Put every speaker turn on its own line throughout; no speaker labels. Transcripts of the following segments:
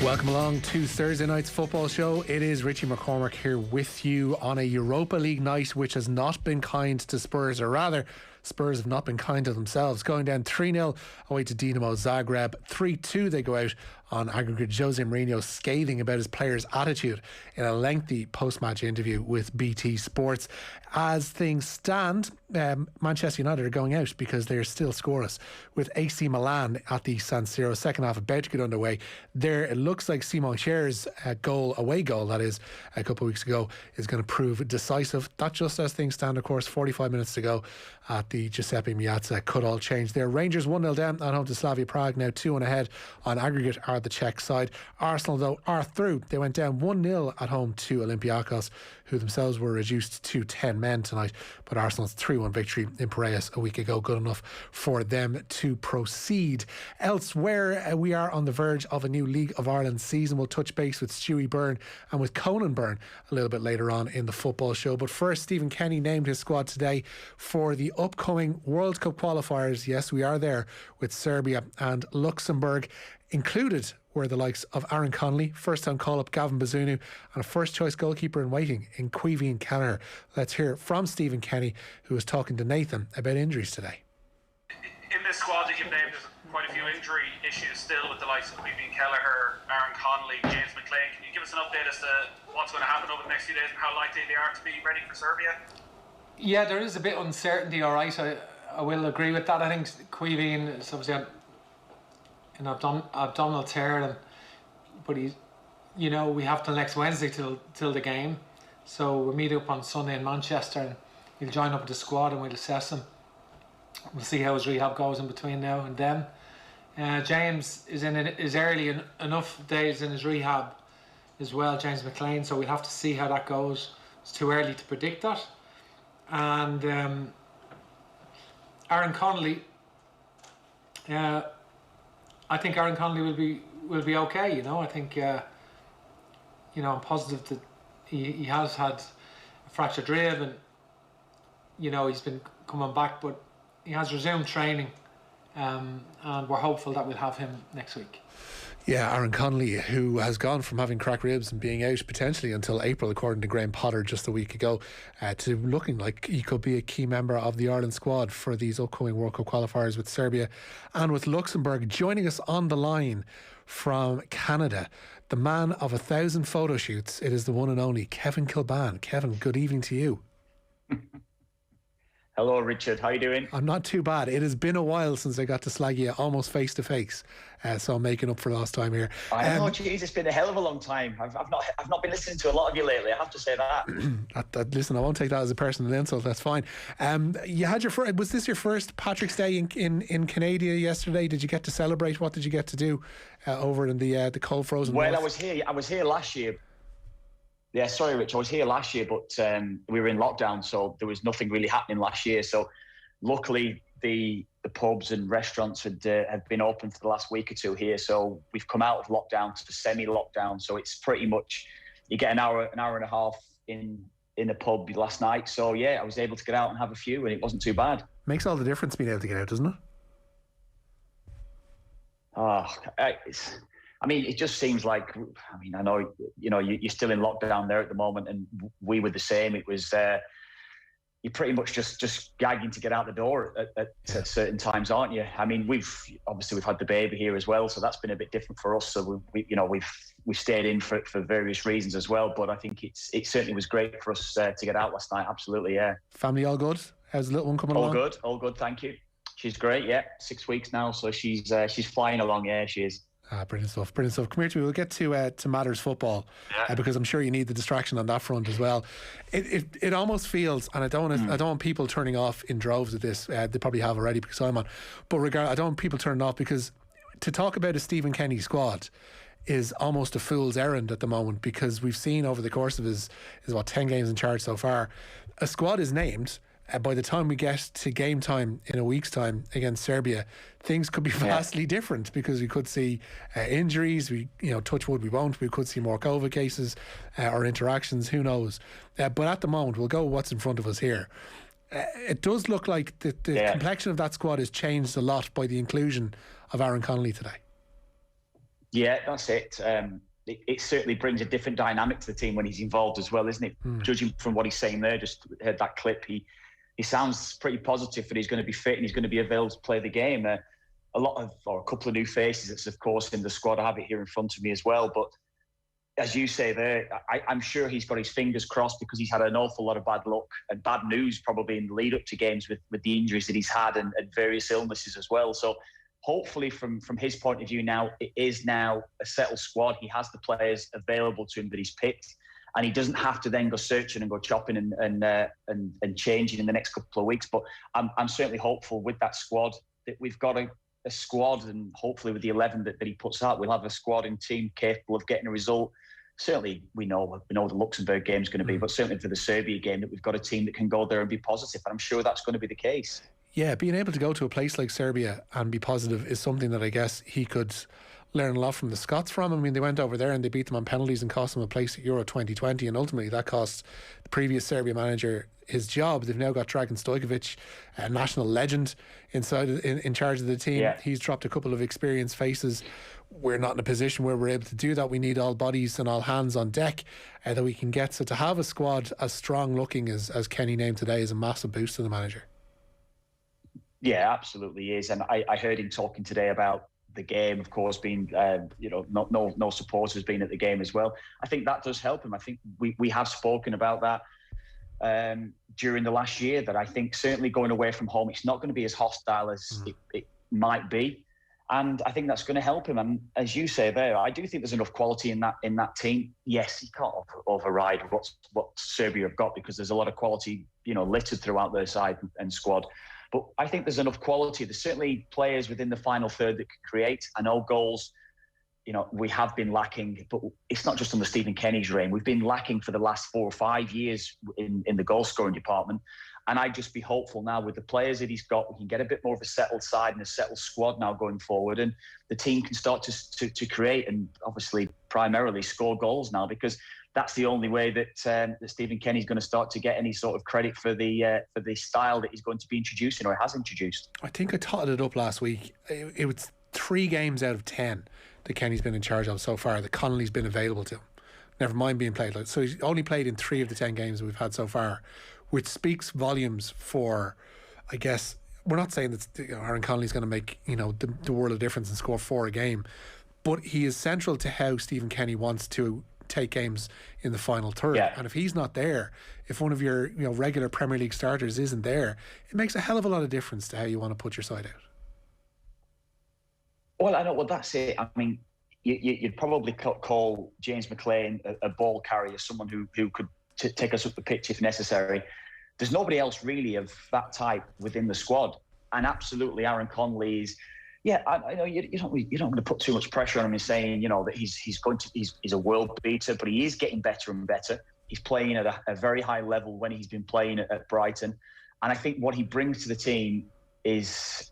Welcome along to Thursday night's football show. It is Richie McCormick here with you on a Europa League night which has not been kind to Spurs, or rather Spurs have not been kind to themselves, going down 3-0 away to Dinamo Zagreb. 3-2 they go out on aggregate. Jose Mourinho scathing about his players' attitude in a lengthy post-match interview with BT Sports. As things stand, Manchester United are going out because they're still scoreless, with AC Milan at the San Siro. Second half about to get underway. There it looks like Simon Kjær's away goal, that is, a couple of weeks ago, is going to prove decisive. That's just as things stand, of course. 45 minutes to go at the Giuseppe Meazza. Could all change there. Rangers 1-0 down at home to Slavia Prague, now 2-1 ahead on aggregate are the Czech side. Arsenal, though, are through. They went down 1-0 at home to Olympiacos, who themselves were reduced to 10 men tonight. But Arsenal's 3-1 victory in Piraeus a week ago, good enough for them to proceed. Elsewhere, we are on the verge of a new League of Ireland season. We'll touch base with Stuey Byrne and with Conan Byrne a little bit later on in the football show. But first, Stephen Kenny named his squad today for the upcoming World Cup qualifiers. Yes, we are there with Serbia and Luxembourg. Included were the likes of Aaron Connolly, first-time call-up Gavin Bazunu, and a first-choice goalkeeper in waiting in Quiveen Kelleher. Let's hear from Stephen Kenny, who was talking to Nathan about injuries today.
In this squad that you've named, there's quite a few injury issues still with the likes of Quiveen Kelleher, Aaron Connolly, James McLean. Can you give us an update as to what's going to happen over the next few days and how likely they are to be ready for Serbia?
Yeah, there is a bit of uncertainty, alright. I will agree with that. I think Quiveen is obviously an abdominal tear, but he's, we have till next Wednesday till the game. So we'll meet up on Sunday in Manchester and he'll join up with the squad and we'll assess him. We'll see how his rehab goes in between now and then. James is early enough days in his rehab as well, James McLean, so we'll have to see how that goes. It's too early to predict that. And Aaron Connolly, I think Aaron Connolly will be okay. I think I'm positive that he has had a fractured rib and he's been coming back, but he has resumed training, and we're hopeful that we'll have him next week.
Yeah, Aaron Connolly, who has gone from having cracked ribs and being out potentially until April, according to Graham Potter just a week ago, to looking like he could be a key member of the Ireland squad for these upcoming World Cup qualifiers with Serbia and with Luxembourg. Joining us on the line from Canada, the man of 1,000 photo shoots, it is the one and only Kevin Kilbane. Kevin, good evening to you.
Hello, Richard. How you doing?
I'm not too bad. It has been a while since I got to slag you almost face to face, so I'm making up for lost time here.
I know, geez, it's been a hell of a long time. I've not been listening to a lot of you lately. I have to say that.
Listen, I won't take that as a personal insult. That's fine. You had was this your first Patrick's Day in Canada yesterday? Did you get to celebrate? What did you get to do over in the cold frozen?
Well,
north?
I was here last year. Yeah, sorry, Rich. I was here last year, but we were in lockdown, so there was nothing really happening last year. So, luckily, the pubs and restaurants had been open for the last week or two here. So we've come out of lockdown to semi-lockdown. So it's pretty much you get an hour and a half in a pub last night. So yeah, I was able to get out and have a few, and it wasn't too bad.
Makes all the difference being able to get out, doesn't it?
It just seems like, I know, you're still in lockdown there at the moment, and we were the same. It was, you're pretty much just gagging to get out the door at certain times, aren't you? We've had the baby here as well, so that's been a bit different for us. So we've stayed in for various reasons as well. But I think it certainly was great for us to get out last night. Absolutely, yeah.
Family all good? How's the little one coming along?
All good. Thank you. She's great. Yeah, 6 weeks now, so she's flying along. Yeah, she is.
Brilliant stuff. Come here to me. We'll get to matters football, because I'm sure you need the distraction on that front as well. It almost feels, and I don't want people turning off in droves at this. They probably have already because I'm on. But I don't want people turning off, because to talk about a Stephen Kenny squad is almost a fool's errand at the moment, because we've seen over the course of his 10 games in charge so far, a squad is named. By the time we get to game time in a week's time against Serbia, things could be vastly different, because we could see injuries. Touch wood, we won't. We could see more COVID cases or interactions. Who knows? But at the moment, we'll go with what's in front of us here. It does look like the complexion of that squad has changed a lot by the inclusion of Aaron Connolly today.
Yeah, that's it. It certainly brings a different dynamic to the team when he's involved as well, isn't it? Judging from what he's saying there, just heard that clip, he sounds pretty positive that he's going to be fit and he's going to be available to play the game. A couple of new faces, it's of course in the squad. I have it here in front of me as well. But as you say there, I'm sure he's got his fingers crossed because he's had an awful lot of bad luck and bad news probably in the lead up to games with the injuries that he's had and various illnesses as well. So hopefully from his point of view now, it is now a settled squad. He has the players available to him that he's picked, and he doesn't have to then go searching and go chopping and changing in the next couple of weeks. But I'm certainly hopeful with that squad that we've got a squad, and hopefully with the 11 that he puts out, we'll have a squad and team capable of getting a result. Certainly we know the Luxembourg game is going to be, but certainly for the Serbia game, that we've got a team that can go there and be positive. And I'm sure that's going to be the case.
Yeah, being able to go to a place like Serbia and be positive is something that I guess he could learn a lot from the Scots from. I mean, they went over there and they beat them on penalties and cost them a place at Euro 2020, and ultimately that cost the previous Serbia manager his job. They've now got Dragan Stojkovic, a national legend, in charge of the team. Yeah. He's dropped a couple of experienced faces. We're not in a position where we're able to do that. We need all bodies and all hands on deck that we can get. So to have a squad as strong looking as Kenny named today is a massive boost to the manager.
Yeah, absolutely is. And I heard him talking today about the game, of course, being, no supporters being at the game as well. I think that does help him. I think we have spoken about that during the last year, that I think certainly going away from home, it's not going to be as hostile as it might be. And I think that's going to help him. And as you say there, I do think there's enough quality in that team. Yes, he can't override what Serbia have got, because there's a lot of quality, littered throughout their side and squad. But I think there's enough quality. There's certainly players within the final third that can create. I know goals, we have been lacking, but it's not just under Stephen Kenny's reign. We've been lacking for the last 4 or 5 years in the goal scoring department. And I'd just be hopeful now with the players that he's got, we can get a bit more of a settled side and a settled squad now going forward. And the team can start to create and obviously primarily score goals now, because that's the only way that Stephen Kenny's going to start to get any sort of credit for the style that he's going to be introducing or has introduced.
I think I totted it up last week. It was 3 games out of 10 that Kenny's been in charge of so far that Connolly's been available to him. Never mind being played. So he's only played in 3 of the 10 games we've had so far, which speaks volumes for, I guess, we're not saying that Aaron Connolly's going to make the world of difference and score 4 a game, but he is central to how Stephen Kenny wants to take games in the final third. Yeah. And if he's not there, if one of your regular Premier League starters isn't there, it makes a hell of a lot of difference to how you want to put your side out.
Well, I know. Well, that's it. I mean, you'd probably call James McLean a ball carrier, someone who could take us up the pitch if necessary. There's nobody else really of that type within the squad. And absolutely, Aaron Connolly is. Yeah, I know you don't want to put too much pressure on him in saying that he's a world beater, but he is getting better and better. He's playing at a very high level when he's been playing at Brighton, and I think what he brings to the team is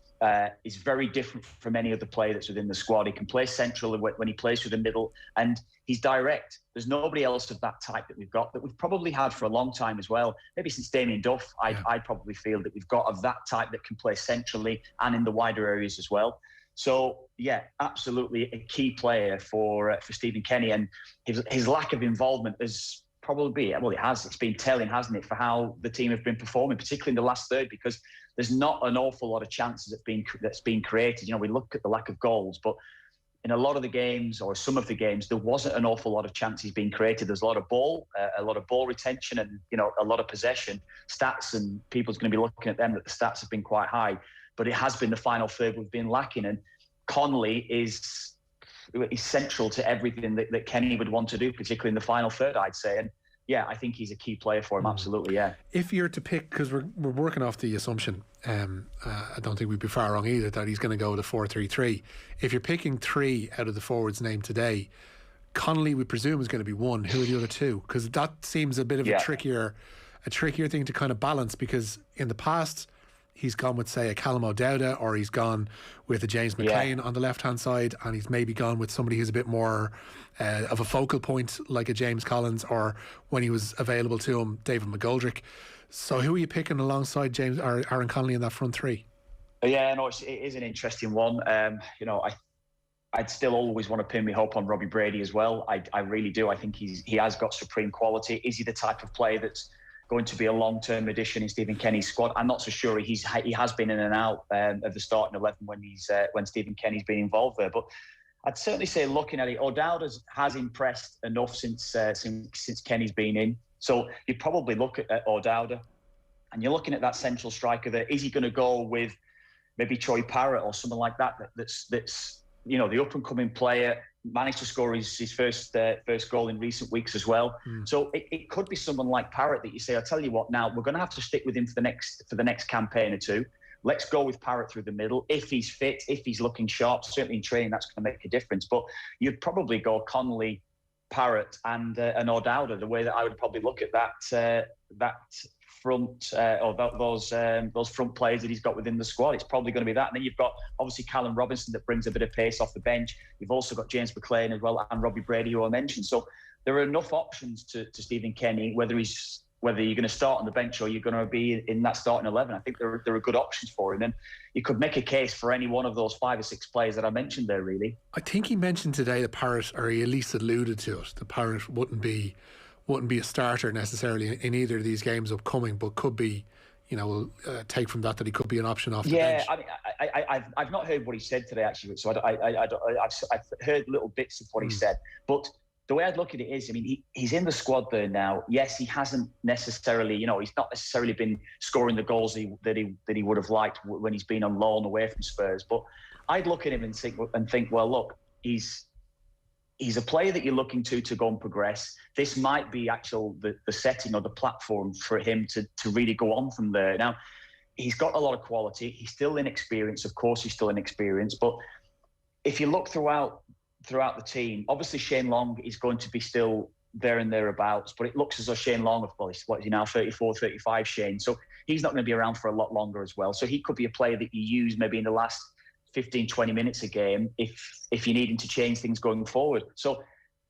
very different from any other player that's within the squad. He can play central when he plays through the middle, and he's direct. There's nobody else of that type that we've got, that we've probably had for a long time as well. Maybe since Damien Duff, I'd probably feel that we've got of that type that can play centrally and in the wider areas as well. So, yeah, absolutely a key player for Stephen Kenny, and his lack of involvement has probably, it's been telling, hasn't it, for how the team have been performing, particularly in the last third, because there's not an awful lot of chances that's been created. We look at the lack of goals, but in a lot of the games, or some of the games, there wasn't an awful lot of chances being created. There's a lot of ball retention, and a lot of possession stats, and people's going to be looking at them that the stats have been quite high. But it has been the final third we've been lacking, and Connolly is central to everything that Kenny would want to do, particularly in the final third, I'd say. And yeah, I think he's a key player for him, absolutely, yeah.
If you're to pick, because we're working off the assumption, I don't think we'd be far wrong either, that he's going to go with a 4-3-3. If you're picking 3 out of the forwards named today, Connolly, we presume, is going to be 1. Who are the other 2? Because that seems a bit of a trickier thing to kind of balance, because in the past, he's gone with, say, a Callum O'Dowda, or he's gone with a James McLean on the left-hand side, and he's maybe gone with somebody who's a bit more of a focal point, like a James Collins, or when he was available to him, David McGoldrick. So who are you picking alongside James or Aaron Connolly in that front 3?
Yeah, no, it is an interesting one. I I'd still always want to pin my hope on Robbie Brady as well. I really do. I think he has got supreme quality. Is he the type of player that's going to be a long-term addition in Stephen Kenny's squad? I'm not so sure. He has been in and out of the starting 11 when Stephen Kenny's been involved there. But I'd certainly say, looking at it, O'Dowd has impressed enough since Kenny's been in. So you probably look at O'Dowd, and you're looking at that central striker there. Is he going to go with maybe Troy Parrott or someone like that? That's the up and coming player, managed to score his first goal in recent weeks as well. So it could be someone like Parrott that you say, I'll tell you what, now we're going to have to stick with him for the next campaign or two. Let's go with Parrott through the middle. If he's fit, if he's looking sharp, certainly in training, that's going to make a difference. But you'd probably go Connolly, Parrott, and O'Dowd, the way that I would probably look at that front those front players that he's got within the squad. It's probably going to be that. And then you've got obviously Callum Robinson that brings a bit of pace off the bench. You've also got James McLean as well, and Robbie Brady, who I mentioned. So there are enough options to Stephen Kenny, whether you're going to start on the bench or you're going to be in that starting 11. I think there are good options for him. And you could make a case for any one of those 5 or 6 players that I mentioned there, really.
I think he mentioned today that Parrott, or he at least alluded to it, that Parrott wouldn't be a starter necessarily in either of these games upcoming, but could be, take from that he could be an option off the bench.
I mean, I've not heard what he said today actually, so I've heard little bits of what he said, but the way I'd look at it is, I mean, he's in the squad there now. Yes, he hasn't necessarily, he's not necessarily been scoring the goals that he would have liked when he's been on loan away from Spurs, but I'd look at him and think, well, look, he's a player that you're looking to go and progress. This might be the setting or the platform for him to really go on from there. Now, he's got a lot of quality. He's still inexperienced. Of course, he's still inexperienced. But if you look throughout the team, obviously Shane Long is going to be still there and thereabouts. But it looks as though Shane Long, what is he now, 34, 35, Shane. So he's not going to be around for a lot longer as well. So he could be a player that you use maybe in the last 15, 20 minutes a game if you're needing to change things going forward. So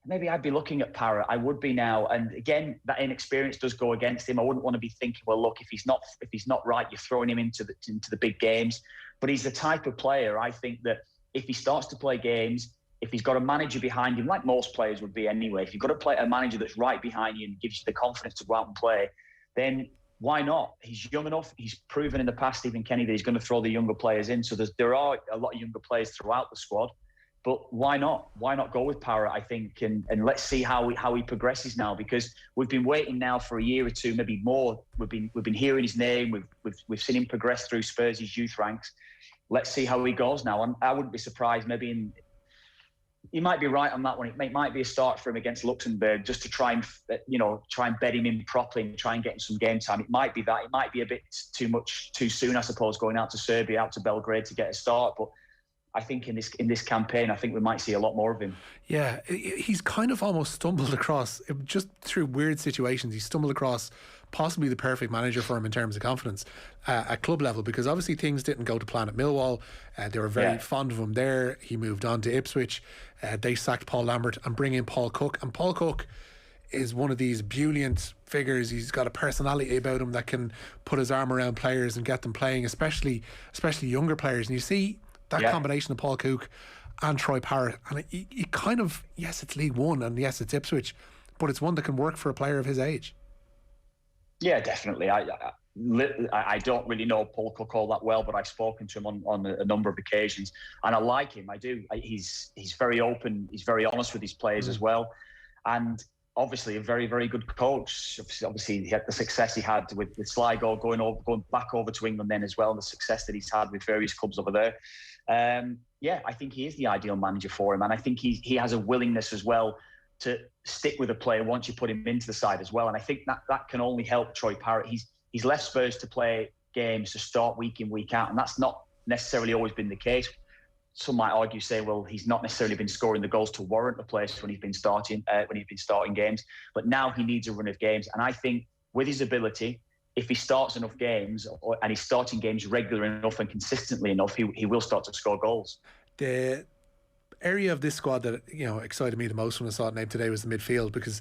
maybe I'd be looking at Parrott. I would be now. And again, that inexperience does go against him. I wouldn't want to be thinking, well, look, if he's not right, you're throwing him into the big games. But he's the type of player, I think, that if he starts to play games, if he's got a manager behind him, like most players would be anyway, if you've got a manager that's right behind you and gives you the confidence to go out and play, then why not? He's young enough. He's proven in the past, Stephen Kenny, that he's going to throw the younger players in. So there are a lot of younger players throughout the squad. But why not? Why not go with Parrott, I think, and let's see how he progresses now, because we've been waiting now for a year or two, maybe more. We've been hearing his name. We've seen him progress through Spurs' youth ranks. Let's see how he goes now. And I wouldn't be surprised. You might be right on that one. It might be a start for him against Luxembourg, just to try and bed him in properly and try and get him some game time. It might be that. It might be a bit too soon, I suppose, going out to Serbia, out to Belgrade to get a start. But I think in this campaign, I think we might see a lot more of him.
Yeah, he's kind of almost stumbled across, just through weird situations, he stumbled across possibly the perfect manager for him in terms of confidence at club level, because obviously things didn't go to plan at Millwall. They were very fond of him there. He moved on to Ipswich. They sacked Paul Lambert and bring in Paul Cook. And Paul Cook is one of these ebullient figures. He's got a personality about him that can put his arm around players and get them playing, especially younger players. And you see that combination of Paul Cook and Troy Parrott, and it kind of, yes, it's League One and yes, it's Ipswich, but it's one that can work for a player of his age.
Yeah, definitely. I don't really know Paul Cook all that well, but I've spoken to him on a number of occasions, and I like him. I do. He's very open. He's very honest with his players as well, and obviously a very, very good coach. Obviously, he had the success he had with Sligo going back over to England then as well, and the success that he's had with various clubs over there. I think he is the ideal manager for him, and I think he has a willingness as well to stick with a player once you put him into the side as well. And I think that can only help Troy Parrott. He's left Spurs to play games to start week in, week out, and that's not necessarily always been the case. Some might argue, say, well, he's not necessarily been scoring the goals to warrant a place when he's been starting games, but now he needs a run of games. And I think with his ability, if he starts enough games and he's starting games regular enough and consistently enough, he will start to score goals.
The area of this squad that excited me the most when I saw it named today was the midfield, because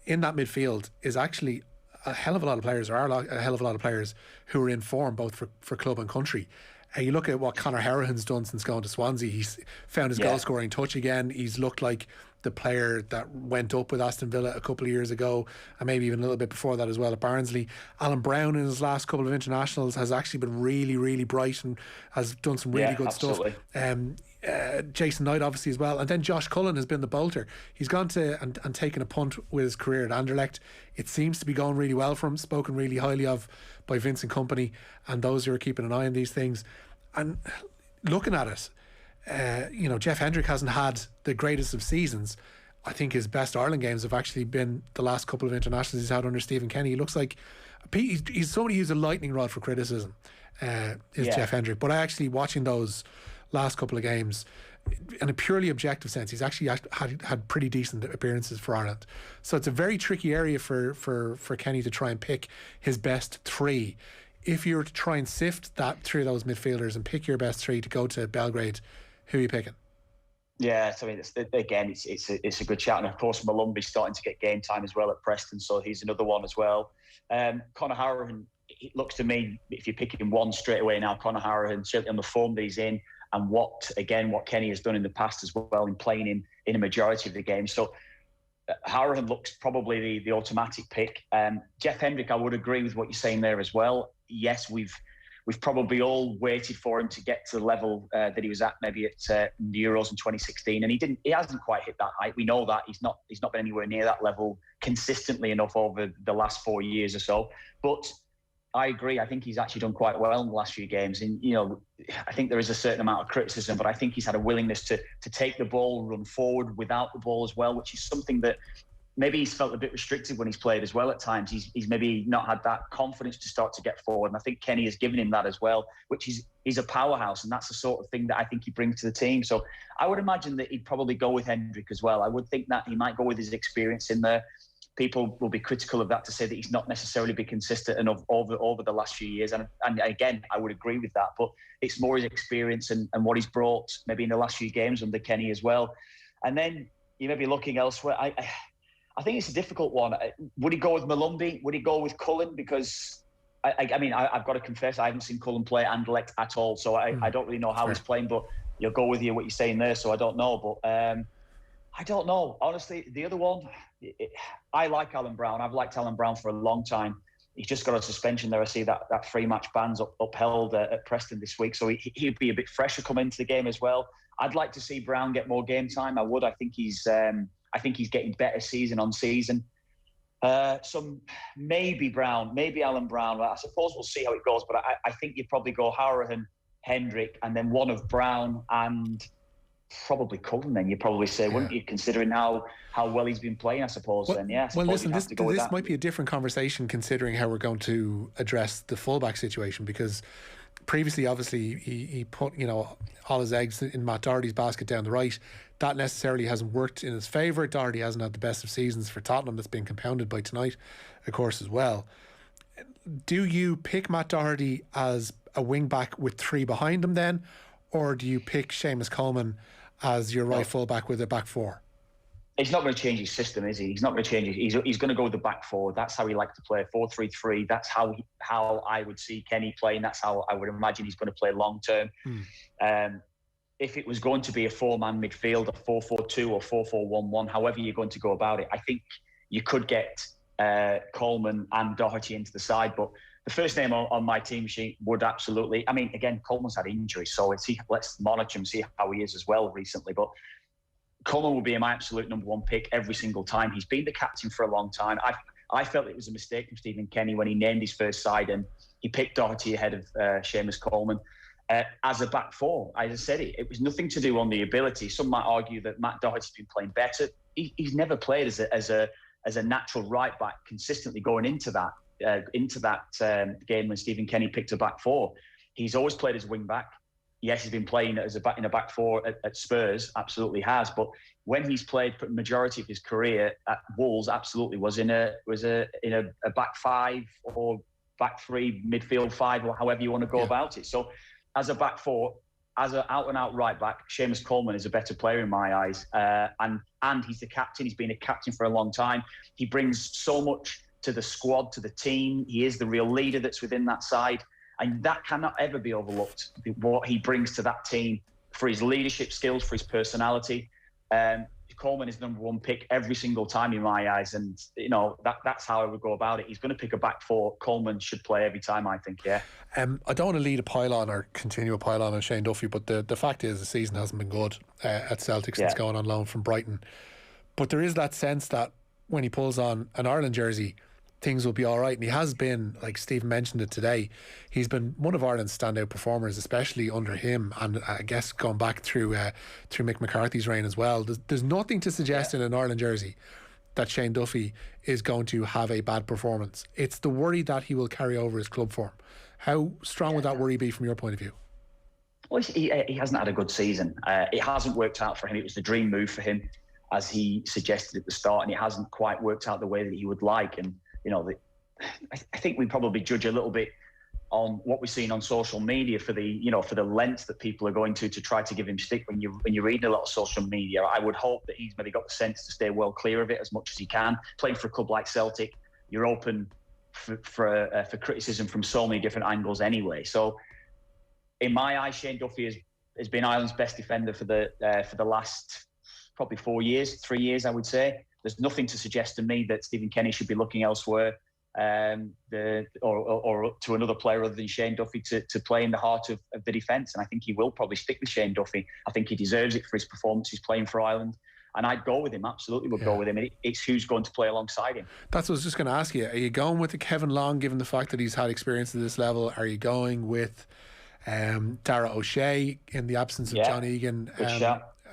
in that midfield is actually a hell of a lot of players, or are a hell of a lot of players who are in form both for club and country. You look at what Conor Hourihan's done since going to Swansea. He's found his goal-scoring touch again. He's looked like the player that went up with Aston Villa a couple of years ago, and maybe even a little bit before that as well at Barnsley. Alan Brown in his last couple of internationals has actually been really, really bright and has done some really good
absolutely.
stuff. Jason Knight obviously as well, and then Josh Cullen has been the bolter. He's gone to and taken a punt with his career at Anderlecht. It seems to be going really well for him, spoken really highly of by Vincent Kompany and those who are keeping an eye on these things. And looking at it, Jeff Hendrick hasn't had the greatest of seasons. I think his best Ireland games have actually been the last couple of internationals he's had under Stephen Kenny. He looks like he's somebody who's a lightning rod for criticism, Jeff Hendrick. But I actually, watching those last couple of games, in a purely objective sense, he's actually had pretty decent appearances for Ireland. So it's a very tricky area for Kenny to try and pick his best three. If you were to try and sift that through those midfielders and pick your best three to go to Belgrade, who are you picking?
Yeah, so I mean, it's a good shout, and of course Malumbi's starting to get game time as well at Preston, so he's another one as well. Conor Hourihan, it looks to me, if you're picking one straight away now, Conor Hourihan, certainly on the form that he's in, and what Kenny has done in the past as well in playing in a majority of the games. So Hourihan looks probably the automatic pick. Jeff Hendrick, I would agree with what you're saying there as well. Yes, we've probably all waited for him to get to the level that he was at maybe at the Euros in 2016, and he hasn't quite hit that height. We know that he's not been anywhere near that level consistently enough over the last 4 years or so. But I agree. I think he's actually done quite well in the last few games. And, I think there is a certain amount of criticism, but I think he's had a willingness to take the ball, run forward without the ball as well, which is something that maybe he's felt a bit restricted when he's played as well at times. He's maybe not had that confidence to start to get forward. And I think Kenny has given him that as well, which he's a powerhouse. And that's the sort of thing that I think he brings to the team. So I would imagine that he'd probably go with Hendrick as well. I would think that he might go with his experience in there. People will be critical of that to say that he's not necessarily been consistent enough over the last few years. And again, I would agree with that. But it's more his experience and what he's brought maybe in the last few games under Kenny as well. And then you may be looking elsewhere. I think it's a difficult one. Would he go with Malumbi? Would he go with Cullen? Because, I've got to confess, I haven't seen Cullen play Anderlecht at all. So I don't really know how he's playing. But you'll go with what you're saying there. So I don't know. But I don't know. Honestly, the other one, I like Alan Brown. I've liked Alan Brown for a long time. He's just got a suspension there. I see that 3-match ban's upheld at Preston this week. So he'd be a bit fresher coming into the game as well. I'd like to see Brown get more game time. I would. I think he's getting better season on season. So maybe Brown, maybe Alan Brown. I suppose we'll see how it goes. But I think you'd probably go Hourihan, Hendrick, and then one of Brown and probably Cullen. Then you'd probably say, wouldn't you, considering how well he's been playing, I suppose.
Well,
then yeah.
Well, listen, this might be a different conversation considering how we're going to address the fullback situation, because previously, obviously, he put all his eggs in Matt Doherty's basket down the right. That necessarily hasn't worked in his favour. Doherty hasn't had the best of seasons for Tottenham. That's been compounded by tonight, of course, as well. Do you pick Matt Doherty as a wing back with three behind him then, or do you pick Seamus Coleman as your right full back with a back four?
He's not going to change his system, is he? He's not going to change it. He's going to go with the back four. That's how he likes to play, 4-3-3. That's how I would see Kenny playing. That's how I would imagine he's going to play long term. If it was going to be a four-man midfield, a 4-4-2 or 4-4-1-1, however you're going to go about it, I think you could get Coleman and Doherty into the side. But the first name on my team sheet would absolutely... I mean, again, Coleman's had injuries, so let's monitor him, see how he is as well recently. But Coleman will be my absolute number one pick every single time. He's been the captain for a long time. I felt it was a mistake from Stephen Kenny when he named his first side and he picked Doherty ahead of Seamus Coleman. As a back four, as I said, it was nothing to do on the ability. Some might argue that Matt Doherty's been playing better. He's never played as a natural right back consistently going into that game when Stephen Kenny picked a back four. He's always played as a wing back. Yes, he's been playing in a back four at Spurs, absolutely has. But when he's played the majority of his career at Wolves, absolutely was in a back five or back three, midfield five, or however you want to go about it. So as a back four, as an out-and-out right-back, Seamus Coleman is a better player in my eyes. And he's the captain. He's been a captain for a long time. He brings so much to the squad, to the team. He is the real leader that's within that side. And that cannot ever be overlooked, what he brings to that team for his leadership skills, for his personality. Coleman is the number 1 pick every single time in my eyes. And, that's how I would go about it. He's going to pick a back four. Coleman should play every time, I think, yeah.
I don't want to lead a pile-on or continue a pile-on on Shane Duffy, but the fact is the season hasn't been good at Celtic since going on loan from Brighton. But there is that sense that when he pulls on an Ireland jersey, things will be all right. And he has been, like Stephen mentioned it today, he's been one of Ireland's standout performers, especially under him, and I guess going back through Mick McCarthy's reign as well. There's nothing to suggest in an Ireland jersey that Shane Duffy is going to have a bad performance. It's the worry that he will carry over his club form. How strong would that worry be from your point of view?
Well, he hasn't had a good season. It hasn't worked out for him. It was the dream move for him, as he suggested at the start, and it hasn't quite worked out the way that he would like. And I think we probably judge a little bit on what we're seeing on social media for the length that people are going to try to give him stick. When you're reading a lot of social media, I would hope that he's maybe got the sense to stay well clear of it as much as he can. Playing for a club like Celtic, you're open for criticism from so many different angles anyway. So, in my eyes, Shane Duffy has been Ireland's best defender for the last probably 3 years, I would say. There's nothing to suggest to me that Stephen Kenny should be looking elsewhere or to another player other than Shane Duffy to play in the heart of the defence. And I think he will probably stick with Shane Duffy. I think he deserves it for his performances playing for Ireland. And I'd go with him, absolutely would go with him. It's who's going to play alongside him.
That's what I was just going to ask you. Are you going with the Kevin Long, given the fact that he's had experience at this level? Are you going with Dara O'Shea in the absence of John Egan?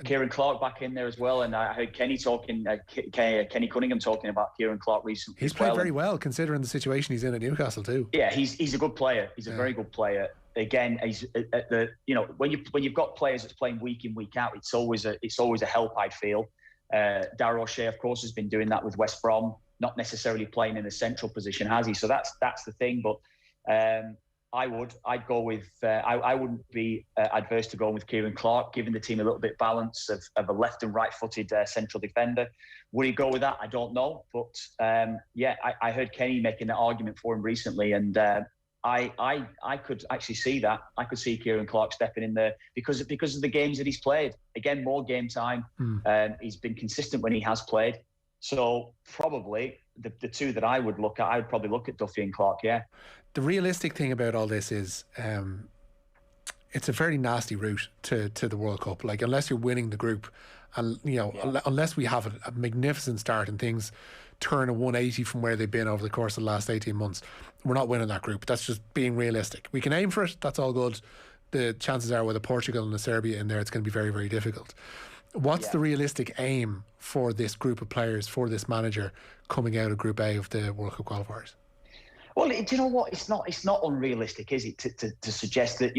Kieran Clark back in there as well, and I heard Kenny Cunningham talking about Kieran Clark recently.
He's played very well considering the situation he's in at Newcastle too.
Yeah, he's a good player. He's a very good player. Again, he's at the when you've got players that's playing week in week out, it's always a help. I feel. Dara O'Shea, of course, has been doing that with West Brom, not necessarily playing in a central position, has he? So that's the thing. But I'd go with. I wouldn't be adverse to going with Kieran Clark, giving the team a little bit balance of a left and right-footed central defender. Would he go with that? I don't know, but I heard Kenny making that argument for him recently, and I could actually see that. I could see Kieran Clark stepping in there because of the games that he's played. Again, more game time. He's been consistent when he has played. So probably the two that I would look at, I would probably look at Duffy and Clark. Yeah.
The realistic thing about all this is it's a very nasty route to the World Cup. Like, unless you're winning the group, and unless we have a magnificent start and things turn a 180 from where they've been over the course of the last 18 months, we're not winning that group. That's just being realistic. We can aim for it, that's all good. The chances are with a Portugal and a Serbia in there, it's going to be very, very difficult. What's the realistic aim for this group of players, for this manager coming out of Group A of the World Cup qualifiers?
Well, do you know what? It's not unrealistic, is it, to suggest that,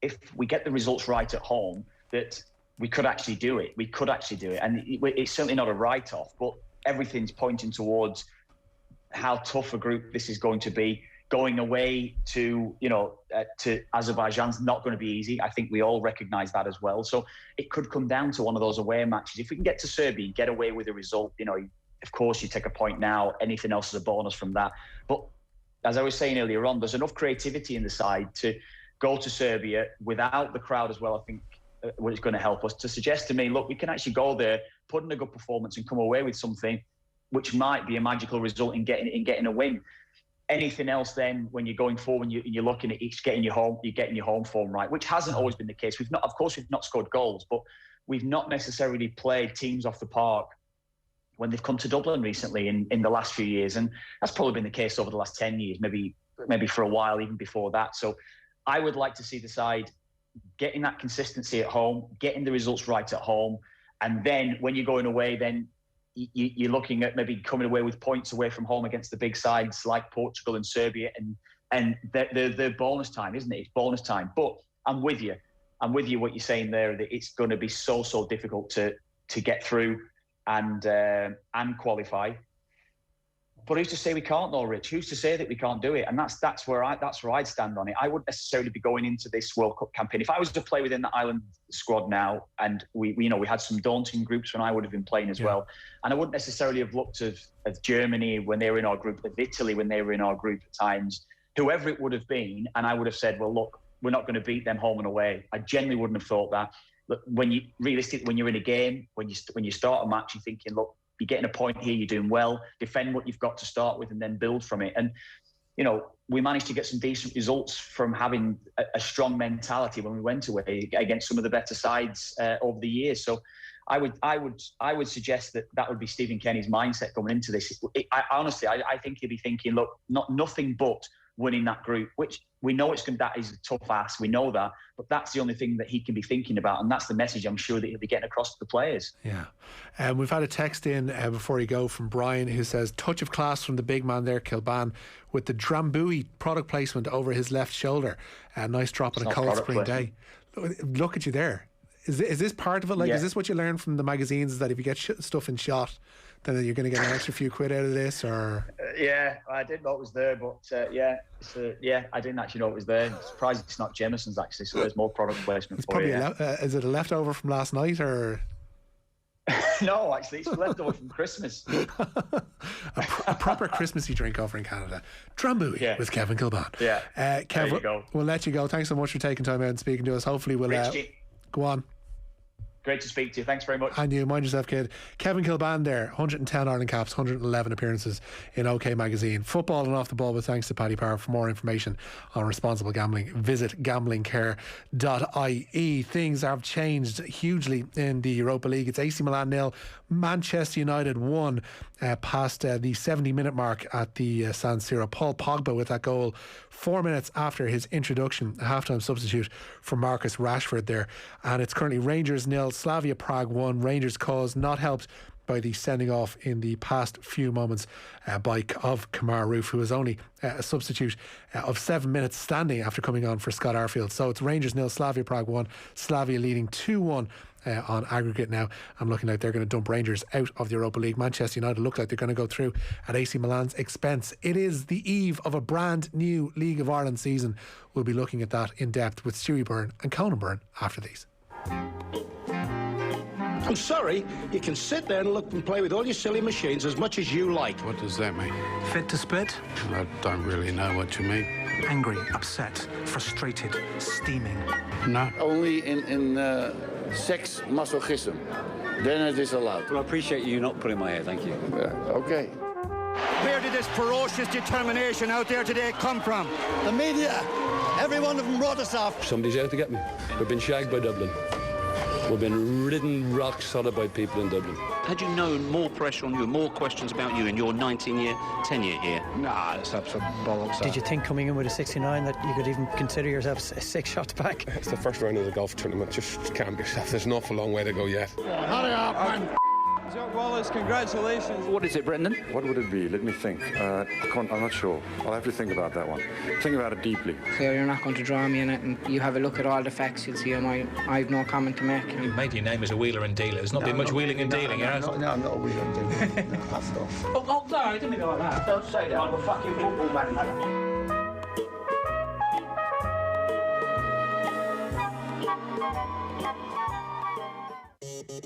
if we get the results right at home, that we could actually do it. We could actually do it. And it's certainly not a write-off, but everything's pointing towards how tough a group this is going to be. Going away to Azerbaijan's not going to be easy. I think we all recognise that as well. So it could come down to one of those away matches. If we can get to Serbia and get away with a result, of course you take a point now. Anything else is a bonus from that. But as I was saying earlier on, there's enough creativity in the side to go to Serbia without the crowd as well. I think what is going to help us to suggest to me, look, we can actually go there, put in a good performance and come away with something which might be a magical result in getting a win. Anything else then, when you're going forward, you're looking at each getting your home form right, which hasn't always been the case. We've not scored goals, but we've not necessarily played teams off the park when they've come to Dublin recently in the last few years, and that's probably been the case over the last 10 years, maybe for a while even before that. So I would like to see the side getting that consistency at home, getting the results right at home, and then when you're going away, then you're looking at maybe coming away with points away from home against the big sides like Portugal and Serbia, and they're bonus time, isn't it? It's bonus time. But I'm with you what you're saying there, that it's going to be so difficult to get through and qualify. But who's to say we can't though, Rich? Who's to say that we can't do it? And that's where I'd stand on it. I wouldn't necessarily be going into this World Cup campaign. If I was to play within the Ireland squad now, and we had some daunting groups when I would have been playing as well, and I wouldn't necessarily have looked at Germany when they were in our group, of Italy when they were in our group at times. whoever it would have been, and I would have said, well, look, we're not going to beat them home and away. I generally wouldn't have thought that. Look, when you're in a game, when you start a match, you're thinking, look, you're getting a point here, you're doing well, defend what you've got to start with and then build from it. And, you know, we managed to get some decent results from having a strong mentality when we went away against some of the better sides over the years. So I would suggest that would be Stephen Kenny's mindset going into this. Honestly, I think he'll be thinking, look, nothing but winning that group, which we know that is a tough ask. We know that, but that's the only thing that he can be thinking about, and that's the message I'm sure that he'll be getting across to the players.
Yeah, we've had a text in before you go from Brian, who says, touch of class from the big man there, Kilbane, with the Drambuie product placement over his left shoulder. Nice drop on a cold spring day. Look at you there. Is this part of it? Like, is this what you learn from the magazines? Is that if you get stuff in shot, then you're going to get an extra few quid out of this? Or
yeah, I didn't know it was there, but I didn't actually know it was there. I'm surprised it's not Jamison's actually. So there's more product placement.
It's probably is it a leftover from last night or?
No, actually, it's leftover from Christmas.
a proper Christmassy drink over in Canada. Drambuie with Kevin Kilbane.
Yeah,
Kev, there you go. We'll let you go. Thanks so much for taking time out and speaking to us. Hopefully we'll go on.
Great to speak to you. Thanks very much.
And you, mind yourself, kid. Kevin Kilbane there, 110 Ireland caps, 111 appearances in OK Magazine. Football and off the ball with thanks to Paddy Power. For more information on responsible gambling, visit gamblingcare.ie. Things have changed hugely in the Europa League. It's AC Milan 0, Manchester United 1, past the 70-minute mark at the San Siro. Paul Pogba with that goal 4 minutes after his introduction, a half-time substitute for Marcus Rashford there. And it's currently Rangers 0, Slavia Prague 1. Rangers cause not helped by the sending off in the past few moments of Kamar Roof, who was only a substitute of 7 minutes standing after coming on for Scott Arfield. So it's Rangers 0, Slavia Prague 1. Slavia leading 2-1 on aggregate now. I'm looking like they're going to dump Rangers out of the Europa League. Manchester United look like they're going to go through at AC Milan's expense. It is the eve of a brand new League of Ireland season. We'll be looking at that in depth with Stuey Byrne and Conan Byrne after these.
I'm sorry, you can sit there and look and play with all your silly machines as much as you like.
What does that mean?
Fit to split?
I don't really know what you mean.
Angry, upset, frustrated, steaming.
No.
Only in sex masochism. Then it is allowed.
Well, I appreciate you not pulling my hair, thank you.
Yeah, okay.
Where did this ferocious determination out there today come from?
The media. Every one of them wrote us off.
Somebody's out to get me. We've been shagged by Dublin. We've been ridden rock solid by people in Dublin.
Had you known more pressure on you, more questions about you in your 19-year tenure here?
Nah, it's absolute bollocks.
Did you think coming in with a 69 that you could even consider yourself 6 shots back?
It's the first round of the golf tournament. Just calm yourself. There's an awful long way to go yet.
Hurry up, man.
Jack Wallace, congratulations.
What is it, Brendan?
What would it be? Let me think. I'm not sure. I'll have to think about that one. Think about it deeply.
So you're not going to draw me in it, and you have a look at all the facts, you'll see I've no comment to make.
You've made your name as a wheeler and dealer. There's not been much wheeling and dealing,
I'm not a wheeler and dealer. That's off.
Oh, no, I didn't go like that.
Don't say that. I'm a fucking football man.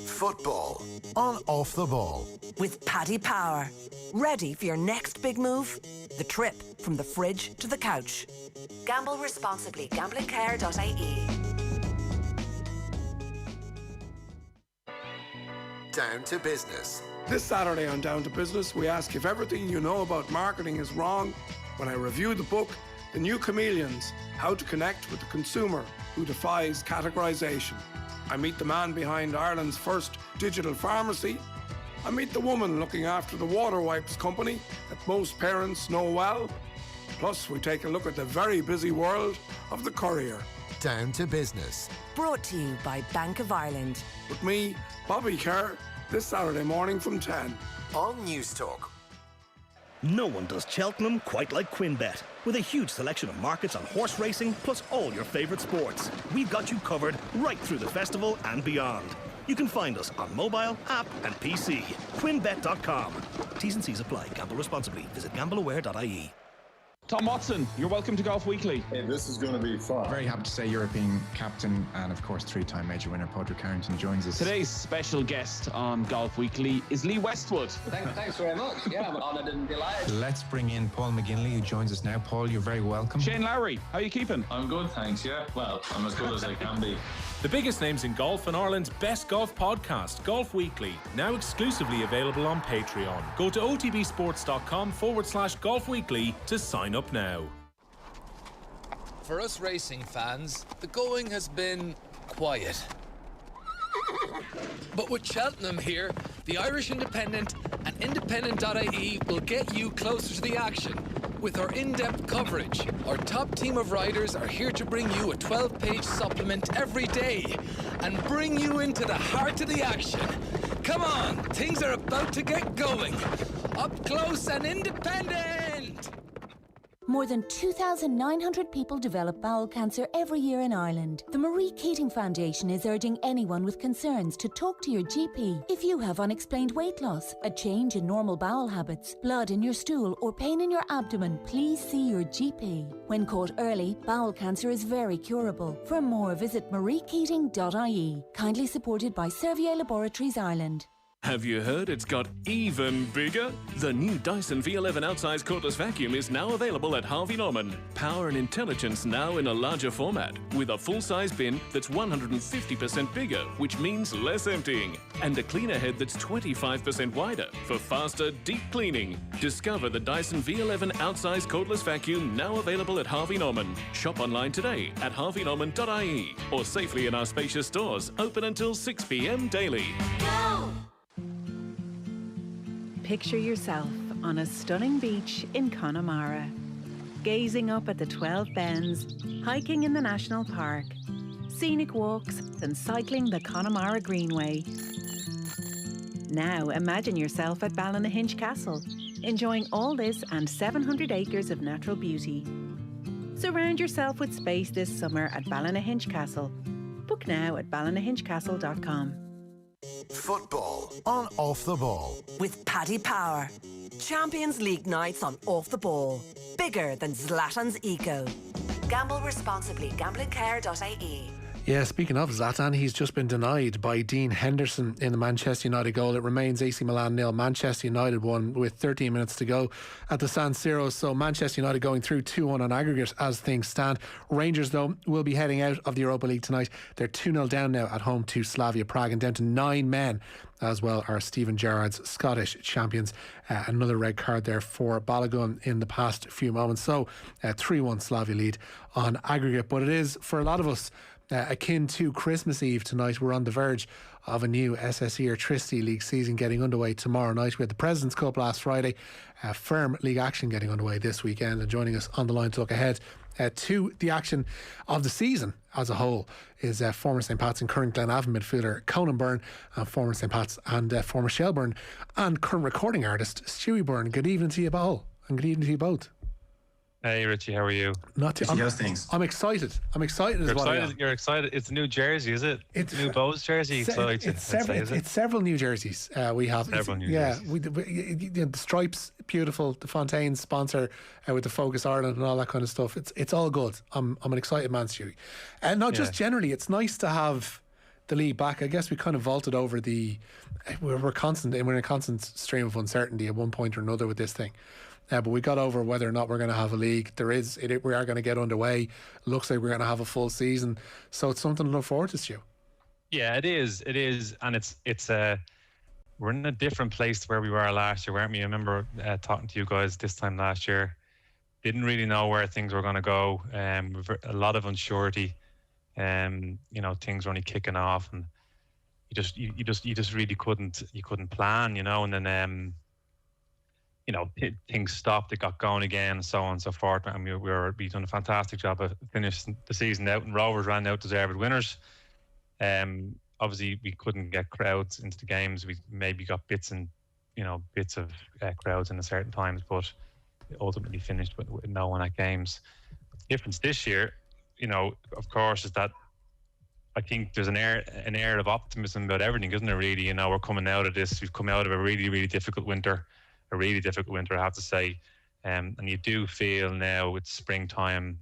Football on Off the Ball
with Paddy Power. Ready for your next big move? The trip from the fridge to the couch. Gamble responsibly. Gamblingcare.ie.
Down to business.
This Saturday on Down to Business, we ask if everything you know about marketing is wrong when I review the book, The New Chameleons, How to Connect with the Consumer Who Defies Categorization. I meet the man behind Ireland's first digital pharmacy. I meet the woman looking after the water wipes company that most parents know well. Plus, we take a look at the very busy world of the courier.
Down to Business.
Brought to you by Bank of Ireland.
With me, Bobby Kerr, this Saturday morning from 10.
On News Talk.
No one does Cheltenham quite like QuinBet. With a huge selection of markets on horse racing, plus all your favourite sports. We've got you covered right through the festival and beyond. You can find us on mobile, app and PC. QuinBet.com. T's and C's apply. Gamble responsibly. Visit gambleaware.ie.
Tom Watson, you're welcome to Golf Weekly.
Hey, this is going to be fun.
Very happy to say European captain and, of course, three-time major winner Padraig Carrington joins us.
Today's special guest on Golf Weekly is Lee Westwood.
Thanks very much. Yeah, I'm honoured and delighted.
Let's bring in Paul McGinley, who joins us now. Paul, you're very welcome.
Shane Lowry, how are you keeping?
I'm good, thanks, yeah. Well, I'm as good as I can be.
The biggest names in golf and Ireland's best golf podcast, Golf Weekly, now exclusively available on Patreon. Go to otbsports.com/Golf Weekly to sign up now.
For us racing fans, the going has been quiet. But with Cheltenham here, the Irish Independent and Independent.ie will get you closer to the action. With our in-depth coverage, our top team of riders are here to bring you a 12-page supplement every day and bring you into the heart of the action. Come on, things are about to get going. Up close and independent!
More than 2,900 people develop bowel cancer every year in Ireland. The Marie Keating Foundation is urging anyone with concerns to talk to your GP. If you have unexplained weight loss, a change in normal bowel habits, blood in your stool or pain in your abdomen, please see your GP. When caught early, bowel cancer is very curable. For more, visit mariekeating.ie. Kindly supported by Servier Laboratories Ireland.
Have you heard it's got even bigger? The new Dyson V11 outsize cordless vacuum is now available at Harvey Norman. Power and intelligence now in a larger format, with a full-size bin that's 150% bigger, which means less emptying, and a cleaner head that's 25% wider for faster, deep cleaning. Discover the Dyson V11 outsize cordless vacuum now available at Harvey Norman. Shop online today at harveynorman.ie or safely in our spacious stores, open until 6 p.m. daily.
Go!
Picture yourself on a stunning beach in Connemara, gazing up at the 12 Bends, hiking in the National Park, scenic walks and cycling the Connemara Greenway. Now imagine yourself at Ballynahinch Castle, enjoying all this and 700 acres of natural beauty. Surround yourself with space this summer at Ballynahinch Castle. Book now at ballynahinchcastle.com.
Football on Off the Ball.
With Paddy Power. Champions League nights on Off the Ball. Bigger than Zlatan's ego. Gamble responsibly. Gamblingcare.ie.
Yeah, speaking of Zlatan, he's just been denied by Dean Henderson in the Manchester United goal. It remains AC Milan 0, Manchester United 1 with 13 minutes to go at the San Siro. So Manchester United going through 2-1 on aggregate as things stand. Rangers, though, will be heading out of the Europa League tonight. They're 2-0 down now at home to Slavia Prague and down to 9 men. As well are Steven Gerrard's Scottish champions. Another red card there for Balogun in the past few moments. So 3-1 Slavia lead on aggregate. But it is, for a lot of us, akin to Christmas Eve tonight. We're on the verge of a new SSE or Tristee League season getting underway tomorrow night. We had the President's Cup last Friday, firm league action getting underway this weekend, and joining us on the line to look ahead to the action of the season as a whole is former St. Pat's and current Glenavon midfielder Conan Byrne, and former St. Pat's and former Shelburne and current recording artist Stuey Byrne. Good evening to you all, and good evening to you both.
Hey Richie, how are you?
Not too. I'm excited. I'm excited as well.
You're excited. It's a new jersey, is it? It's a new Bose jersey.
It's several new jerseys. We have
several new jerseys.
The stripes, beautiful. The Fontaines sponsor with the Focus Ireland and all that kind of stuff. It's all good. I'm an excited man, Stewie. And not just generally. It's nice to have the league back. I guess we kind of vaulted over we're in a constant stream of uncertainty at one point or another with this thing. But we got over whether or not we're going to have a league. We are going to get underway. Looks like we're going to have a full season. So it's something to look forward to, Stu.
Yeah, it is. And it's we're in a different place to where we were last year, weren't we? I remember talking to you guys this time last year. Didn't really know where things were going to go. A lot of unsurety. Things were only kicking off, and you just really couldn't plan, and then things stopped, it got going again, so on and so forth. And we've done a fantastic job of finishing the season out, and Rovers ran out deserved winners. Obviously we couldn't get crowds into the games. We maybe got bits of crowds in a certain times, but it ultimately finished with no one at games. The difference this year, of course, is that I think there's an air of optimism about everything, isn't there, really? We're coming out of this. We've come out of a really, really difficult winter, I have to say. And you do feel now it's springtime,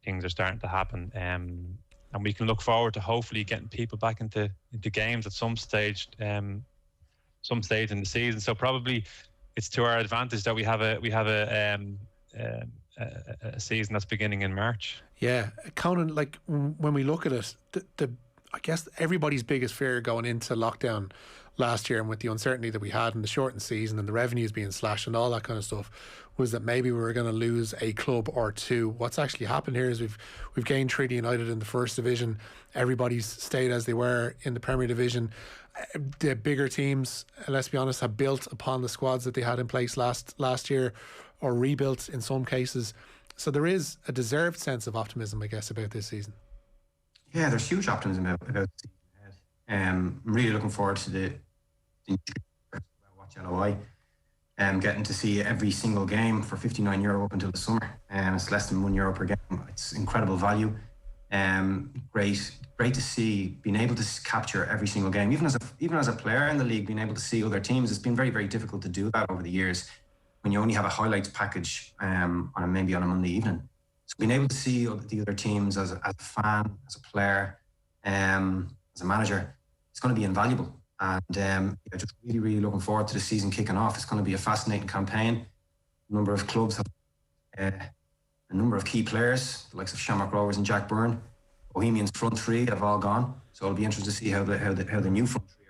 things are starting to happen. And we can look forward to hopefully getting people back into games at some stage in the season. So probably it's to our advantage that we have a season that's beginning in March.
Yeah, Conan, like when we look at it, I guess everybody's biggest fear going into lockdown last year, and with the uncertainty that we had in the shortened season and the revenues being slashed and all that kind of stuff, was that maybe we were going to lose a club or two. What's actually happened here is we've gained Treaty United in the first division. Everybody's stayed as they were in the Premier Division. The bigger teams, let's be honest, have built upon the squads that they had in place last year, or rebuilt in some cases. So there is a deserved sense of optimism, I guess, about this season.
Yeah, there's huge optimism about the season ahead. I'm really looking forward to the watch LOI. Getting to see every single game for €59 up until the summer. It's less than €1 per game. It's incredible value. Great to see being able to capture every single game. Even as a player in the league, being able to see other teams, it's been very, very difficult to do that over the years when you only have a highlights package maybe on a Monday evening. So being able to see the other teams as a fan, as a player, as a manager, it's going to be invaluable. And just really, really looking forward to the season kicking off. It's going to be a fascinating campaign. A number of clubs have a number of key players, the likes of Shamrock Rovers and Jack Byrne. Bohemians front three have all gone, so it'll be interesting to see how the new front three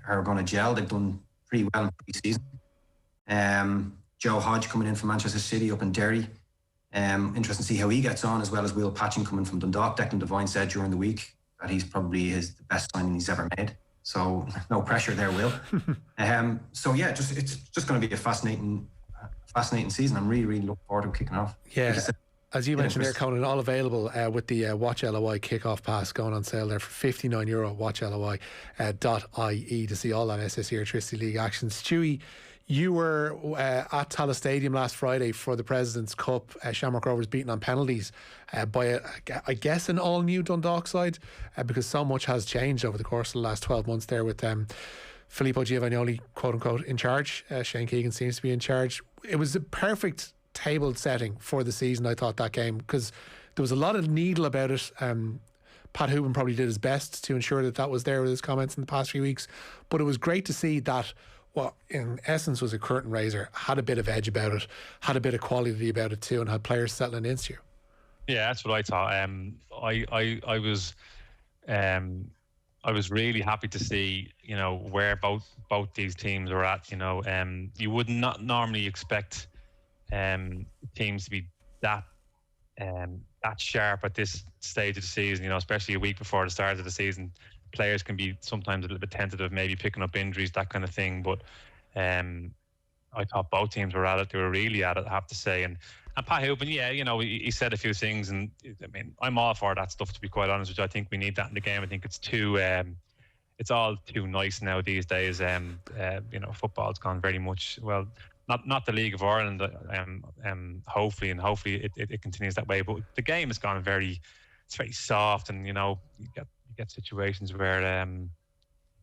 are going to gel. They've done pretty well in pre-season. Joe Hodge coming in from Manchester City up in Derry. Interesting to see how he gets on, as well as Will Patchen coming from Dundalk. Declan Devine said during the week that he's probably the best signing he's ever made. So no pressure there, Will. So yeah, it's just going to be a fascinating season. I'm really, really looking forward to kicking off.
Yeah. As you mentioned there, Conan, all available with the Watch LOI kickoff pass going on sale there for €59, watchloi.ie to see all that SSE Electricity League action. Stuey, you were at Tallaght Stadium last Friday for the President's Cup. Shamrock Rovers beaten on penalties by, I guess, an all-new Dundalk side, because so much has changed over the course of the last 12 months there with Filippo Giovagnoli, quote-unquote, in charge. Shane Keegan seems to be in charge. It was a perfect table setting for the season, I thought, that game, because there was a lot of needle about it. Pat Hooban probably did his best to ensure that was there with his comments in the past few weeks, but it was great to see that what in essence was a curtain raiser had a bit of edge about it, had a bit of quality about it too, and had players settling into you. Yeah, that's what I thought. I was really happy to see, where both these teams were at. You would not normally expect teams to be that sharp at this stage of the season, especially a week before the start of the season. Players can be sometimes a little bit tentative, maybe picking up injuries, that kind of thing. But I thought both teams were at it. They were really at it, I have to say. And Pat Hooban, he said a few things, and I mean, I'm all for that stuff, to be quite honest with you. I think we need that in the game. I think it's it's all too nice now these days. Football's gone very much, well, not the League of Ireland, hopefully it continues that way, but the game has gone it's very soft, and you get situations where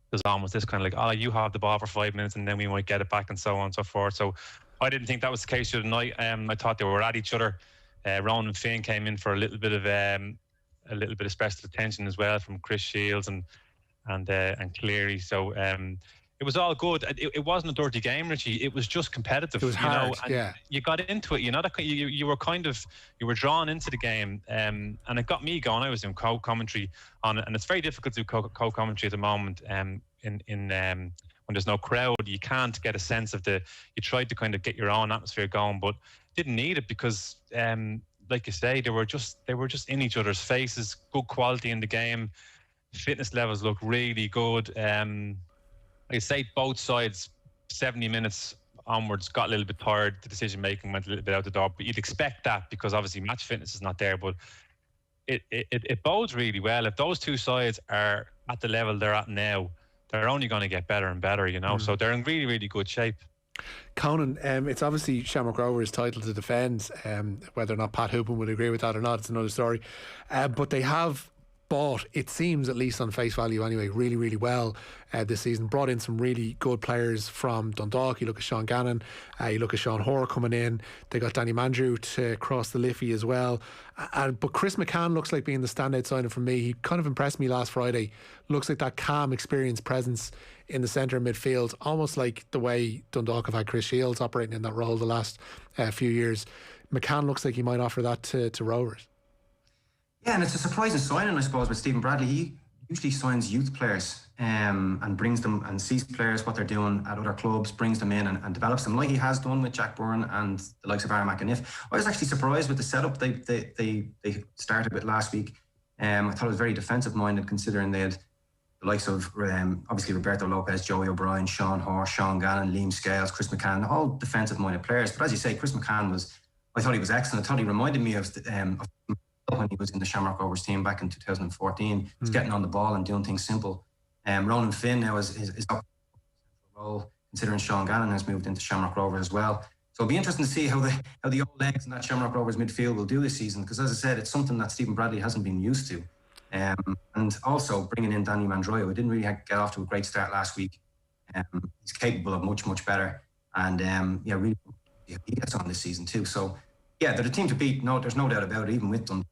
there's almost this kind of like, you have the ball for 5 minutes and then we might get it back, and so on and so forth. So I didn't think that was the case the other night. I thought they were at each other. Ronan Finn came in for a little bit of special attention as well from Chris Shields and Cleary. So it was all good. It wasn't a dirty game, Richie. It was just competitive. It was hard, and you got into it. You were drawn into the game, and it got me going. I was doing co-commentary on it, and it's very difficult to do co-commentary at the moment. When there's no crowd, you can't get a sense of you tried to kind of get your own atmosphere going, but didn't need it because, like you say, they were just in each other's faces. Good quality in the game. Fitness levels look really good. I say both sides, 70 minutes onwards, got a little bit tired. The decision making went a little bit out the door, but you'd expect that because obviously match fitness is not there. But it bodes really well. If those two sides are at the level they're at now, they're only going to get better and better, So they're in really, really good shape. Conan, it's obviously Shamrock Rovers' title to defend. Whether or not Pat Hoopan would agree with that or not, it's another story. But they have but it seems, at least on face value anyway, really, really well this season. Brought in some really good players from Dundalk. You look at Sean Gannon, you look at Sean Hoare coming in. They got Danny Mandrew to cross the Liffey as well. But Chris McCann looks like being the standout signing for me. He kind of impressed me last Friday. Looks like that calm, experienced presence in the centre of midfield, almost like the way Dundalk have had Chris Shields operating in that role the last few years. McCann looks like he might offer that to Rovers.
Yeah, and it's a surprising signing, I suppose, with Stephen Bradley. He usually signs youth players and brings them and sees players, what they're doing at other clubs, brings them in and develops them, like he has done with Jack Byrne and the likes of Aaron McAniff. I was actually surprised with the setup they started with last week. I thought it was very defensive-minded, considering they had the likes of obviously Roberto Lopez, Joey O'Brien, Sean Hoare, Sean Gannon, Liam Scales, Chris McCann, all defensive-minded players. But as you say, Chris McCann I thought he was excellent. I thought he reminded me of when he was in the Shamrock Rovers team back in 2014. He's getting on the ball and doing things simple. Ronan Finn now is up role, considering Sean Gannon has moved into Shamrock Rovers as well. So it'll be interesting to see how the old legs in that Shamrock Rovers midfield will do this season, because as I said, it's something that Stephen Bradley hasn't been used to. And also bringing in Danny Mandroyo, who didn't really get off to a great start last week. He's capable of much, much better. And really, he gets on this season too. So yeah, they're the team to beat. No, there's no doubt about it, even with them.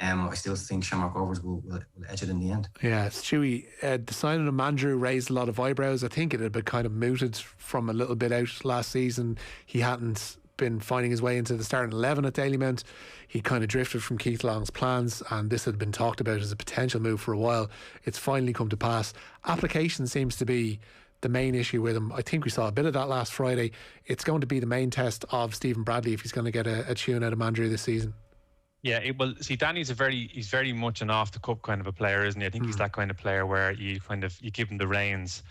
I still think Shamrock Rovers will edge it in the end.
Yeah, Stuey, the signing of Mandrew raised a lot of eyebrows. I think it had been kind of mooted from a little bit out last season. He hadn't been finding his way into the starting 11 at Dalymount. He kind of drifted from Keith Long's plans, and this had been talked about as a potential move for a while. It's finally come to pass. Application seems to be the main issue with him. I think we saw a bit of that last Friday. It's going to be the main test of Stephen Bradley if he's going to get a tune out of Mandrew this season.
Yeah, Danny's he's very much an off the cup kind of a player, isn't he? I think he's that kind of player where you give him the reins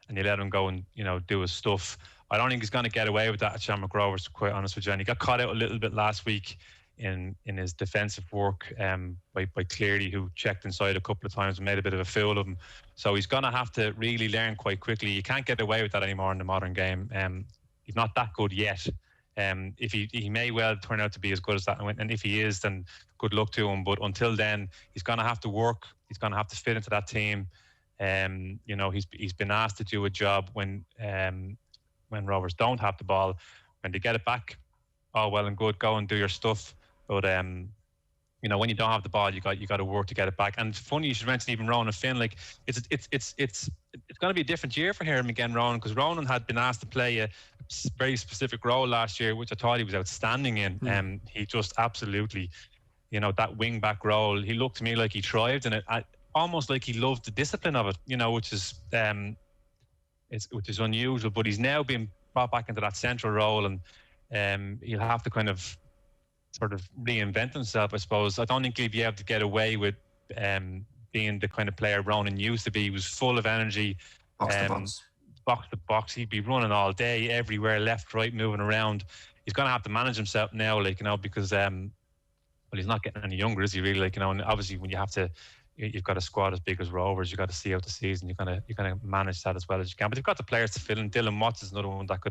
and you let him go and do his stuff. I don't think he's going to get away with that at Shamrock Rovers, to be quite honest with you. And he got caught out a little bit last week in his defensive work by Cleary, who checked inside a couple of times and made a bit of a fool of him. So he's going to have to really learn quite quickly. You can't get away with that anymore in the modern game. He's not that good yet. If he may well turn out to be as good as that, and if he is, then good luck to him. But until then, he's going to have to work. He's going to have to fit into that team. He's been asked to do a job when Rovers don't have the ball. When they get it back, oh well and good, go and do your stuff. But when you don't have the ball, you got to work to get it back. And it's funny you should mention even Ronan Finn. Like it's going to be a different year for him again, Ronan, because Ronan had been asked to play a very specific role last year, which I thought he was outstanding in. He just absolutely, that wing back role. He looked to me like he thrived in it, almost like he loved the discipline of it. Which is unusual. But he's now been brought back into that central role, and he'll have to kind of sort of reinvent himself, I suppose. I don't think he'll be able to get away with being the kind of player Ronan used to be. He was full of energy. Box to box. He'd be running all day, everywhere, left, right, moving around. He's going to have to manage himself now, because he's not getting any younger, is he really? And obviously when you've got a squad as big as Rovers, you've got to see out the season. You're going to manage that as well as you can. But you've got the players to fill in. Dylan Watts is another one that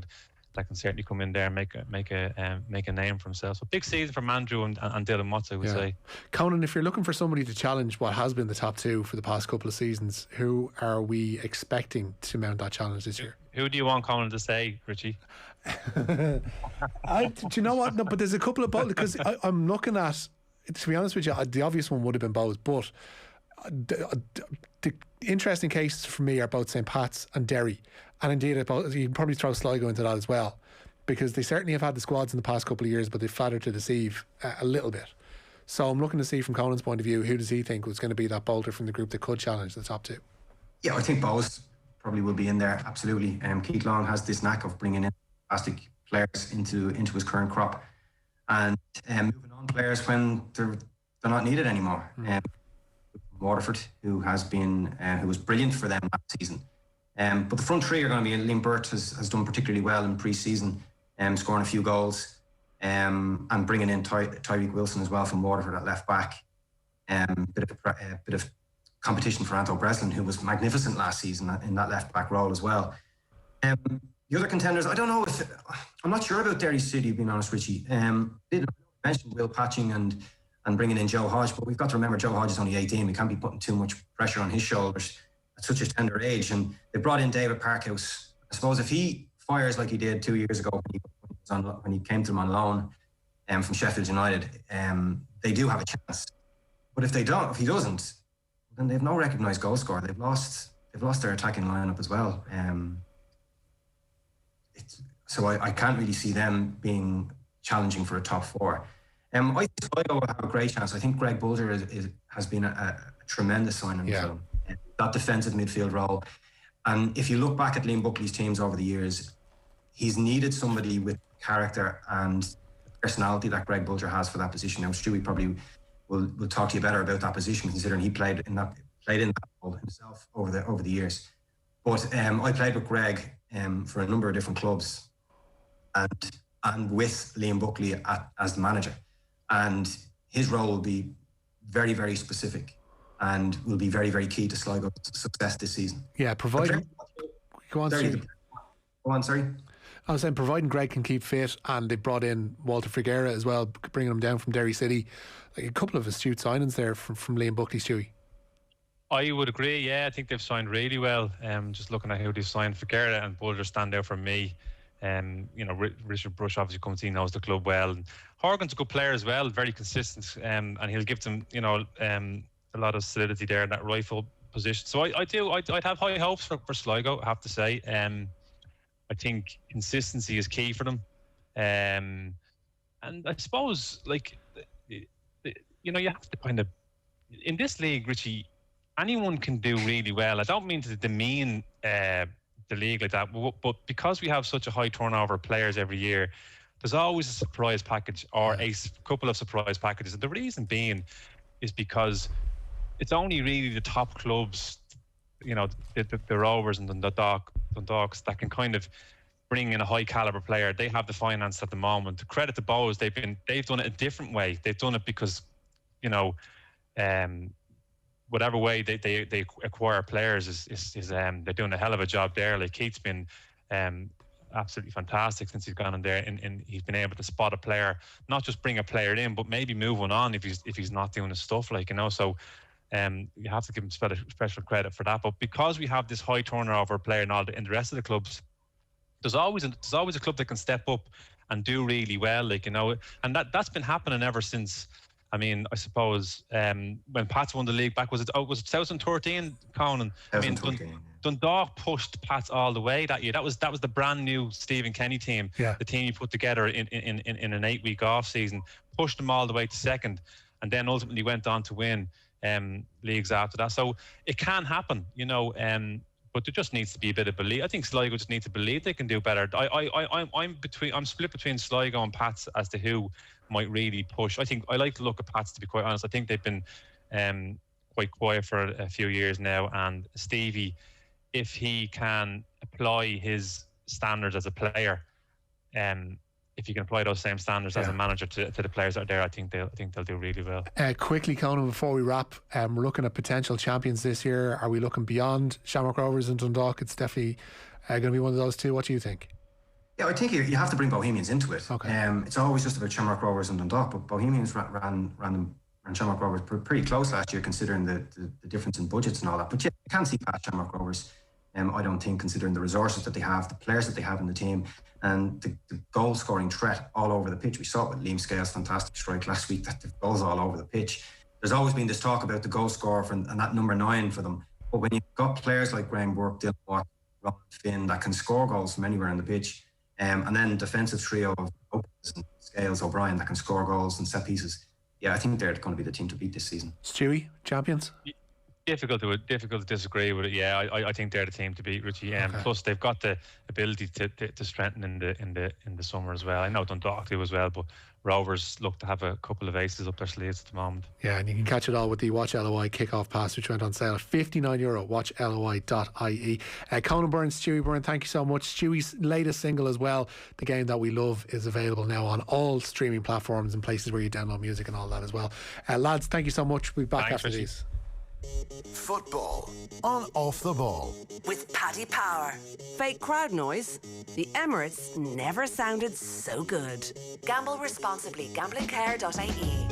can certainly come in there and make a name for himself. So big season for Mandrew and Dylan Watts, I would say.
Conan, if you're looking for somebody to challenge what has been the top two for the past couple of seasons, who are we expecting to mount that challenge this year?
Who do you want Conan to say, Richie?
Do you know what? No, but there's a couple of both, because I'm looking at, to be honest with you, the obvious one would have been both, but the interesting cases for me are both St. Pat's and Derry. And indeed, you can probably throw Sligo into that as well, because they certainly have had the squads in the past couple of years, but they've fattered to deceive a little bit. So I'm looking to see from Conan's point of view, who does he think was going to be that bolter from the group that could challenge the top two?
Yeah, I think both probably will be in there, absolutely. Keith Long has this knack of bringing in fantastic players into his current crop, and moving on players when they're not needed anymore. Waterford, who was brilliant for them last season. But the front three are going to be, Liam Burt has done particularly well in pre-season, scoring a few goals, and bringing in Tyreek Wilson as well from Waterford at left back. Bit of competition for Anto Breslin, who was magnificent last season in that left back role as well. The other contenders, I'm not sure about Derry City, being honest, Richie. Did mention Will Patching and and bringing in Joe Hodge. But we've got to remember Joe Hodge is only 18. We can't be putting too much pressure on his shoulders at such a tender age. And they brought in David Parkhouse. I suppose if he fires like he did 2 years ago when he came to them on loan from Sheffield United, they do have a chance. But if he doesn't, then they've no recognised goal scorer. They've lost their attacking lineup as well. So I can't really see them being challenging for a top four. I think Sligo will have a great chance. I think Greg Bulger has been a tremendous signing for them. That defensive midfield role. And if you look back at Liam Buckley's teams over the years, he's needed somebody with character and personality that Greg Bulger has for that position. Now, Stuey probably will talk to you better about that position, considering he played in that role himself over the years. But I played with Greg for a number of different clubs, and with Liam Buckley as the manager, and his role will be very, very specific and will be very, very key to Sligo's success this season.
Yeah, providing. Go on, sorry.
Go on, sorry.
I was saying, providing Greg can keep fit, and they brought in Walter Figueira as well, bringing him down from Derry City. Like a couple of astute signings there from Liam Buckley, Stewie.
I would agree, yeah. I think they've signed really well. Just looking at who they've signed, Figueira and Bulger stand out for me. Richard Brush obviously comes in, knows the club well. And Horgan's a good player as well, very consistent, and he'll give them, a lot of solidity there in that rifle position. So I'd have high hopes for Sligo, I have to say. I think consistency is key for them. And I suppose, you have to kind of, in this league, Richie, anyone can do really well. I don't mean to demean the league like that, but because we have such a high turnover of players every year, there's always a surprise package or a couple of surprise packages. And the reason being is because it's only really the top clubs, the Rovers and the Dundalks that can kind of bring in a high caliber player. They have the finance at the moment. Credit to Bows, they've done it a different way. They've done it because, whatever way they acquire players is they're doing a hell of a job there. Like Keith's been absolutely fantastic since he's gone in there, and he's been able to spot a player, not just bring a player in, but maybe move one on if he's not doing his stuff, so you have to give him special credit for that. But because we have this high turnover player in the rest of the clubs, there's always a club that can step up and do really well, and that's been happening ever since. I mean, I suppose when Pats won the league back, was it 2013, Conan? Dundalk pushed Pats all the way that year. That was the brand new Stephen Kenny team, the team he put together in an 8-week off season, pushed them all the way to second, and then ultimately went on to win leagues after that. So it can happen, but there just needs to be a bit of belief. I think Sligo just need to believe they can do better. I'm split between Sligo and Pats as to who might really push. I like to look at Pats, to be quite honest. I think they've been quite quiet for a few years now, and Stevie, if he can apply his standards as a player, if you can apply those same standards as a manager to the players that are there, I think they'll do really well.
Quickly, Conan, before we wrap, we're looking at potential champions this year. Are we looking beyond Shamrock Rovers and Dundalk? It's definitely going to be one of those two. What do you think?
Yeah, I think you have to bring Bohemians into it. Okay. It's always just about Shamrock Rovers and Dundalk, but Bohemians ran Shamrock Rovers pretty close last year, considering the difference in budgets and all that. But yeah, you can't see past Shamrock Rovers. I don't think, considering the resources that they have, the players that they have in the team, and the goal scoring threat all over the pitch. We saw it with Liam Scales' fantastic strike last week, that the goals all over the pitch. There's always been this talk about the goal scorer and that number 9 for them. But when you've got players like Graham Burke, Dylan Watt, Ron Finn that can score goals from anywhere in the pitch, and then defensive trio of Lopez and Scales, O'Brien that can score goals and set pieces. Yeah, I think they're going to be the team to beat this season.
Stewie, champions?
Difficult to disagree with it. Yeah, I think they're the team to beat, Richie. Plus they've got the ability to strengthen in the summer as well. I know Dundalk do as well, but Rovers look to have a couple of aces up their sleeves at the moment.
Yeah, and you can catch it all with the Watch LOI kickoff pass, which went on sale at €59. WatchLOI.ie. Conan Byrne, Stuey Byrne, thank you so much. Stewie's latest single as well, The Game That We Love, is available now on all streaming platforms and places where you download music and all that as well. Lads, thank you so much. We'll be back after these.
Football on Off the Ball
with Paddy Power. Fake crowd noise? The Emirates never sounded so good. Gamble responsibly. GamblingCare.ie.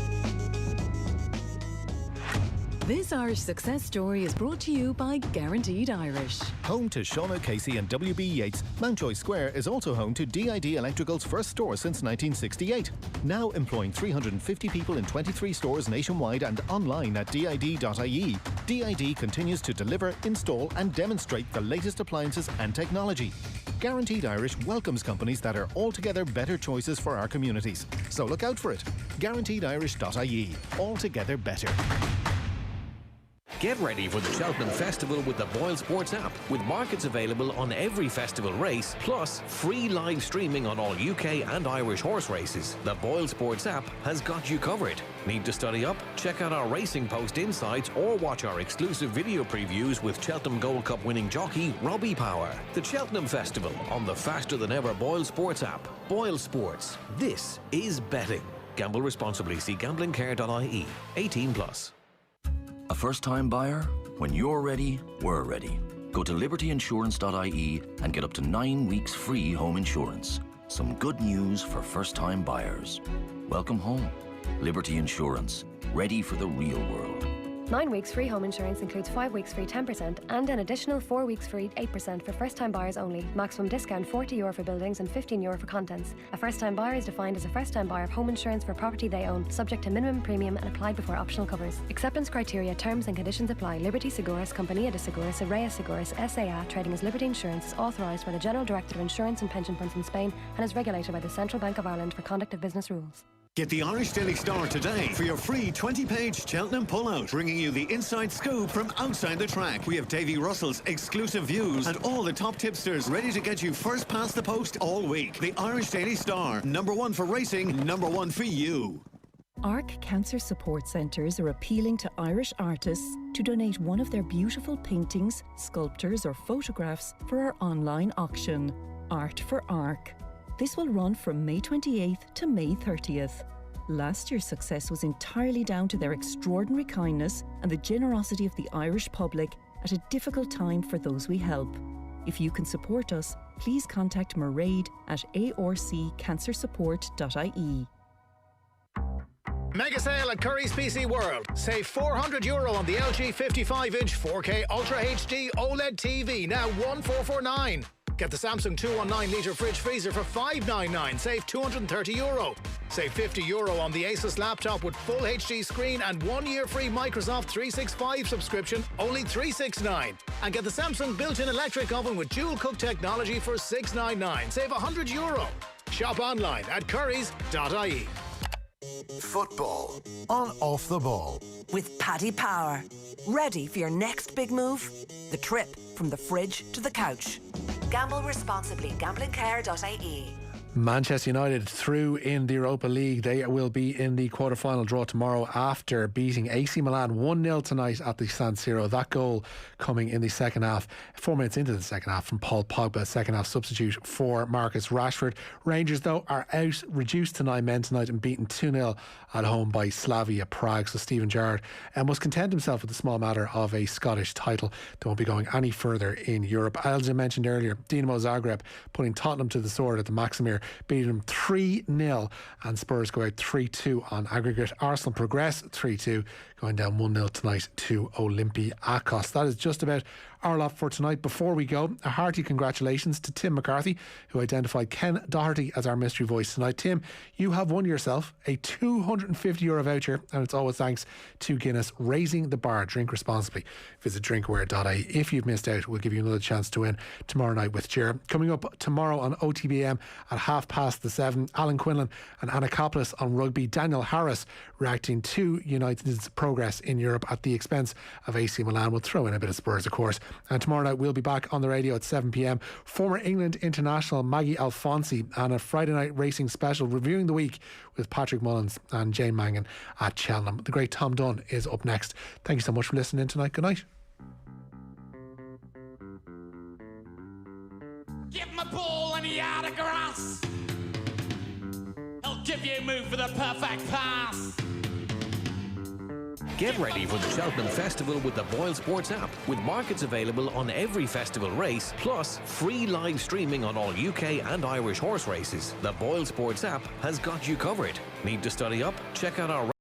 This Irish success story is brought to you by Guaranteed Irish.
Home to Sean O'Casey and WB Yates, Mountjoy Square is also home to DID Electrical's first store since 1968. Now employing 350 people in 23 stores nationwide and online at did.ie. DID continues to deliver, install and demonstrate the latest appliances and technology. Guaranteed Irish welcomes companies that are altogether better choices for our communities. So look out for it. Guaranteedirish.ie. Altogether better.
Get ready for the Cheltenham Festival with the Boyle Sports app, with markets available on every festival race, plus free live streaming on all UK and Irish horse races. The Boyle Sports app has got you covered. Need to study up? Check out our Racing Post insights or watch our exclusive video previews with Cheltenham Gold Cup winning jockey Robbie Power. The Cheltenham Festival on the faster than ever Boyle Sports app. Boyle Sports. This is betting. Gamble responsibly. See gamblingcare.ie. 18+.
A first-time buyer? When you're ready, we're ready. Go to libertyinsurance.ie and get up to 9 weeks free home insurance. Some good news for first-time buyers. Welcome home. Liberty Insurance. Ready for the real world.
9 weeks free home insurance includes 5 weeks free 10% and an additional 4 weeks free 8% for first-time buyers only. Maximum discount €40 for buildings and €15 for contents. A first-time buyer is defined as a first-time buyer of home insurance for property they own, subject to minimum premium and applied before optional covers. Acceptance criteria, terms and conditions apply. Liberty Seguros, Compañía de Seguros, Araya Seguros, S.A.A. trading as Liberty Insurance is authorised by the General Director of Insurance and Pension Funds in Spain and is regulated by the Central Bank of Ireland for conduct of business rules.
Get the Irish Daily Star today for your free 20-page Cheltenham pullout, bringing you the inside scoop from outside the track. We have Davy Russell's exclusive views and all the top tipsters ready to get you first past the post all week. The Irish Daily Star, #1 for racing, #1 for you.
ARC Cancer Support Centres are appealing to Irish artists to donate one of their beautiful paintings, sculptures or photographs for our online auction, Art for ARC. This will run from May 28th to May 30th. Last year's success was entirely down to their extraordinary kindness and the generosity of the Irish public at a difficult time for those we help. If you can support us, please contact Mairead at arccancersupport.ie.
Mega sale at Curry's PC World. Save €400 on the LG 55-inch 4K Ultra HD OLED TV, now €1,449. Get the Samsung 219-litre fridge freezer for €599, save €230. Save €50 on the Asus laptop with full HD screen and 1 year free Microsoft 365 subscription, only €369. And get the Samsung built-in electric oven with dual cook technology for €699, save €100. Shop online at currys.ie.
Football on Off the Ball.
With Paddy Power. Ready for your next big move? The trip from the fridge to the couch. Gamble responsibly. Gamblingcare.ie.
Manchester United through in the Europa League. They will be in the quarter-final draw tomorrow after beating AC Milan 1-0 tonight at the San Siro. That goal coming in the second half, 4 minutes into the second half, from Paul Pogba, second half substitute for Marcus Rashford. Rangers, though, are out, reduced to 9 men tonight and beaten 2-0 at home by Slavia Prague. So Steven Gerrard must content himself with the small matter of a Scottish title. They won't be going any further in Europe. As I mentioned earlier, Dinamo Zagreb putting Tottenham to the sword at the Maximir, beating them 3-0, and Spurs go out 3-2 on aggregate. Arsenal progress 3-2, going down 1-0 tonight to Olympiacos. That is just about our lot for tonight. Before we go, a hearty congratulations to Tim McCarthy, who identified Ken Doherty as our mystery voice tonight. Tim, you have won yourself a €250 voucher, and it's always thanks to Guinness. Raising the bar. Drink responsibly. Visit drinkware.ie. If you've missed out, we'll give you another chance to win tomorrow night with Ger. Coming up tomorrow on OTB AM at 7:30, Alan Quinlan and Anna Koplis on rugby. Daniel Harris reacting to United's progress in Europe at the expense of AC Milan. We'll throw in a bit of Spurs, of course. And tomorrow night we'll be back on the radio at 7 p.m. Former England international Maggie Alfonsi and a Friday night racing special reviewing the week with Patrick Mullins and Jane Mangan at Cheltenham. The great Tom Dunn is up next. Thank you so much for listening in tonight. Good night.
Give him a ball and he out of grass. He'll give you a move for the perfect pass.
Get ready for the Cheltenham Festival with the Boyle Sports app, with markets available on every festival race, plus free live streaming on all UK and Irish horse races. The Boyle Sports app has got you covered. Need to study up? Check out our